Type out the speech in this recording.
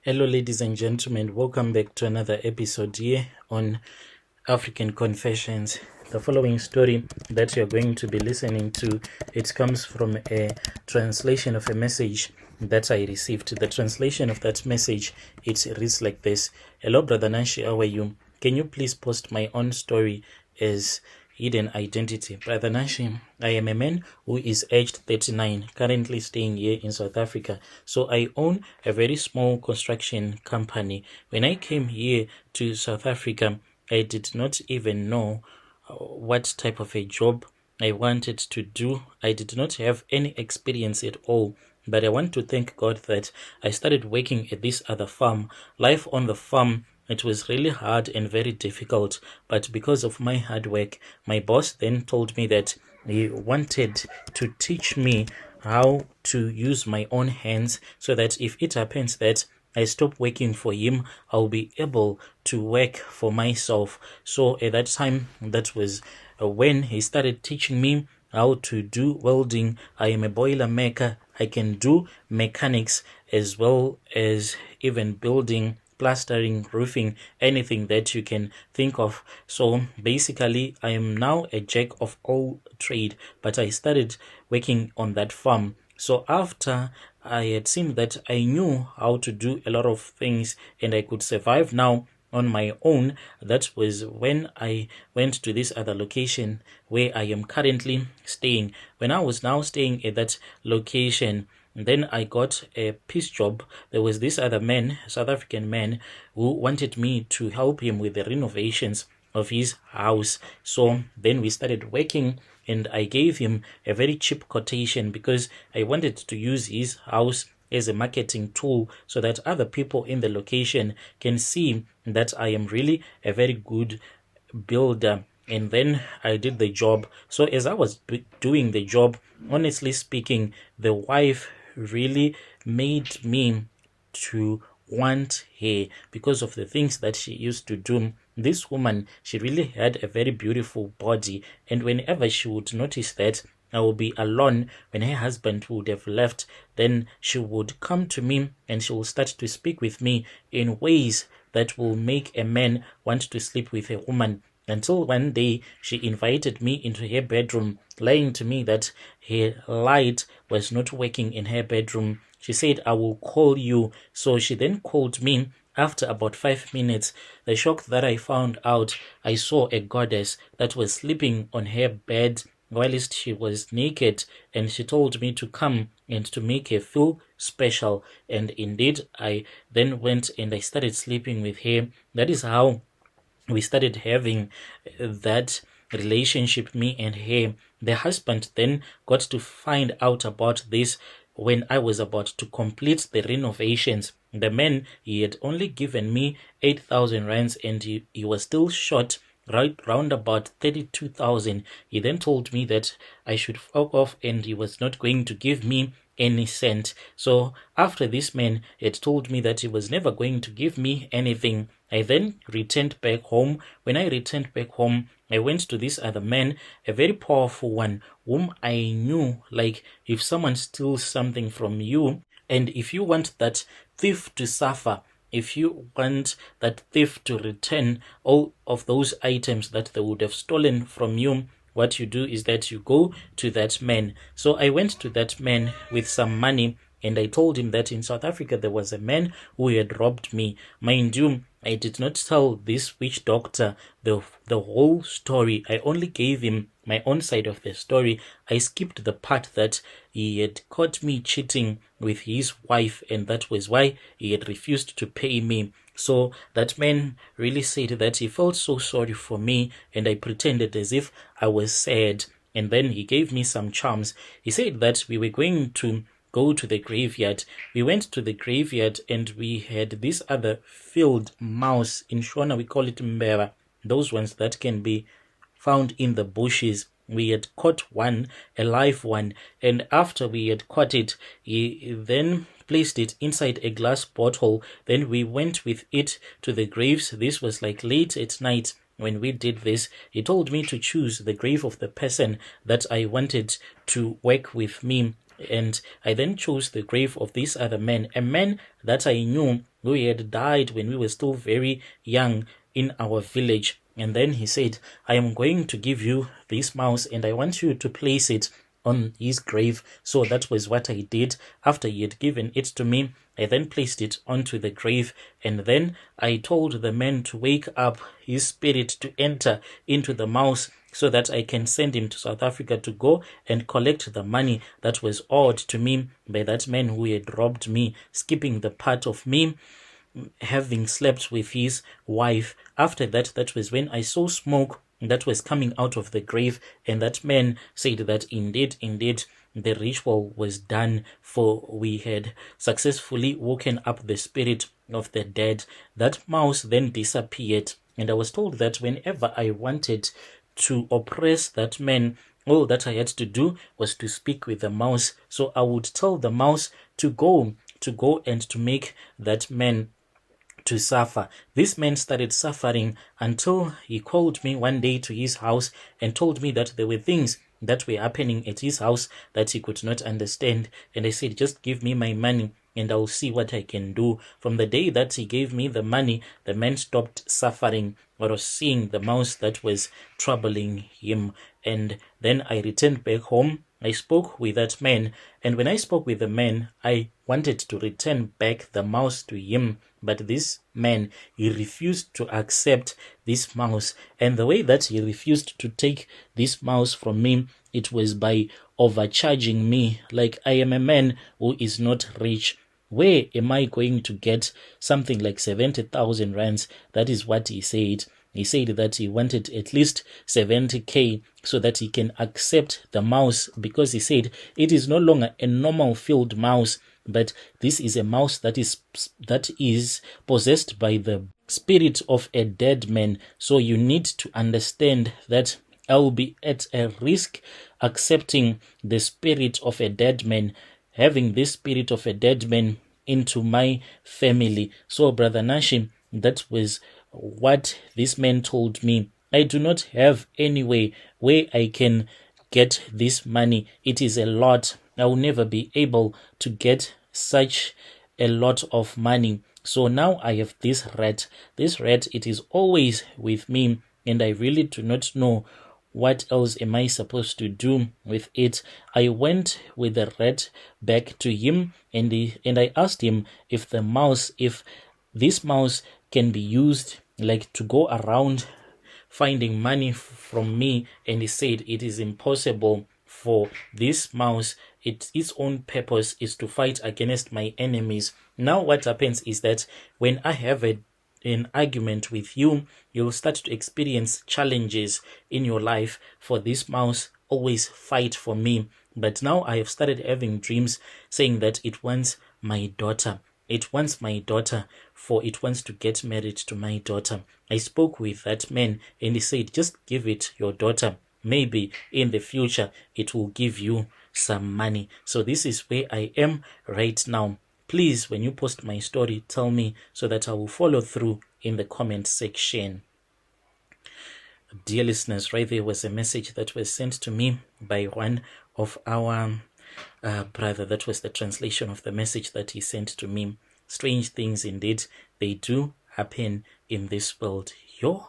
Hello, ladies and gentlemen. Welcome back to another episode here on African Confessions. The following story that you're going to be listening to, it comes from a translation of a message that I received. The translation of that message, it reads like this. Hello, Brother Nanshi, how are you? Can you please post my own story as hidden identity? Brother Nashi, I am a man who is aged 39, currently staying here in South Africa. So I own a very small construction company. When I came here to South Africa, I did not even know what type of a job I wanted to do. I did not have any experience at all. But I want to thank God that I started working at this other farm. Life on the farm, it was really hard and very difficult, but because of my hard work, my boss then told me that he wanted to teach me how to use my own hands so that if it happens that I stop working for him, I'll be able to work for myself. So at that time, that was when he started teaching me how to do welding. I am a boiler maker. I can do mechanics as well as even building, plastering, roofing, anything that you can think of. So basically, I am now a jack of all trade, but I started working on that farm. So after I had seen that I knew how to do a lot of things and I could survive now on my own, that was when I went to this other location where I am currently staying. When I was now staying at that location, then I got a piece job. There was this other man, South African man, who wanted me to help him with the renovations of his house. So then we started working and I gave him a very cheap quotation because I wanted to use his house as a marketing tool so that other people in the location can see that I am really a very good builder. And then I did the job. So as I was doing the job, honestly speaking, the wife really made me to want her because of the things that she used to do. This woman, she really had a very beautiful body, and whenever she would notice that I will be alone when her husband would have left, then she would come to me and she will start to speak with me in ways that will make a man want to sleep with a woman. Until one day she invited me into her bedroom, lying to me that her light was not working in her bedroom. She said, I will call you. So she then called me. After about 5 minutes, the shock that I found out, I saw a goddess that was sleeping on her bed whilst she was naked, and she told me to come and to make her feel special. And indeed, I then went and I started sleeping with her. That is how we started having that relationship, me and her. The husband then got to find out about this when I was about to complete the renovations. The man, he had only given me 8,000 rands and he was still short right round about 32,000. He then told me that I should fuck off and he was not going to give me any cent. So after this man had told me that he was never going to give me anything, I then returned back home. When I returned back home, I went to this other man, a very powerful one, whom I knew, like, if someone steals something from you, and if you want that thief to suffer, if you want that thief to return all of those items that they would have stolen from you, what you do is that you go to that man. So I went to that man with some money and I told him that in South Africa there was a man who had robbed me. Mind you, I did not tell this witch doctor the whole story. I only gave him my own side of the story. I skipped the part that he had caught me cheating with his wife, and that was why he had refused to pay me. So that man really said that he felt so sorry for me, and I pretended as if I was sad. And then he gave me some charms. He said that we were going to go to the graveyard. We went to the graveyard and we had this other field mouse. In Shona, we call it mbeva. Those ones that can be found in the bushes. We had caught one, a live one, and after we had caught it, he then placed it inside a glass bottle. Then we went with it to the graves. This was like late at night. When we did this, he told me to choose the grave of the person that I wanted to work with me. And I then chose the grave of this other man, a man that I knew who had died when we were still very young in our village. And then he said, I am going to give you this mouse and I want you to place it on his grave. So that was what I did. After he had given it to me, I then placed it onto the grave, and then I told the man to wake up his spirit to enter into the mouse so that I can send him to South Africa to go and collect the money that was owed to me by that man who had robbed me, skipping the part of me having slept with his wife. After that, that was when I saw smoke that was coming out of the grave, and that man said that indeed, the ritual was done, for we had successfully woken up the spirit of the dead. That mouse then disappeared, and I was told that whenever I wanted to oppress that man, all that I had to do was to speak with the mouse. So I would tell the mouse to go and to make that man to suffer. This man started suffering until he called me one day to his house and told me that there were things that were happening at his house that he could not understand. And I said, just give me my money and I'll see what I can do. From the day that he gave me the money, the man stopped suffering or seeing the mouse that was troubling him. And then I returned back home. I spoke with that man, and when I spoke with the man, I wanted to return back the mouse to him, but this man, he refused to accept this mouse. And the way that he refused to take this mouse from me, it was by overcharging me. Like, I am a man who is not rich. Where am I going to get something like 70,000 rands? That is what he said. He said that he wanted at least 70k so that he can accept the mouse, because he said it is no longer a normal field mouse, but this is a mouse that is possessed by the spirit of a dead man. So you need to understand that I will be at a risk accepting the spirit of a dead man, having this spirit of a dead man into my family. So, Brother Nashi, that was what this man told me. I do not have any way where I can get this money. It is a lot. I will never be able to get such a lot of money. So now I have this rat. This rat, it is always with me, and I really do not know what else am I supposed to do with it. I went with the rat back to him, and I asked him if this mouse can be used like to go around finding money from me, and he said it is impossible, for this mouse, its own purpose is to fight against my enemies. Now what happens is that when I have an argument with you, you'll start to experience challenges in your life, for this mouse always fight for me. But now I have started having dreams saying that it wants my daughter. It wants my daughter, for it wants to get married to my daughter. I spoke with that man, and he said, just give it your daughter. Maybe in the future it will give you some money. So this is where I am right now. Please, when you post my story, tell me so that I will follow through in the comment section. Dear listeners, right there was a message that was sent to me by one of our brother. That was the translation of the message that he sent to me. Strange things indeed, they do happen in this world. Yo.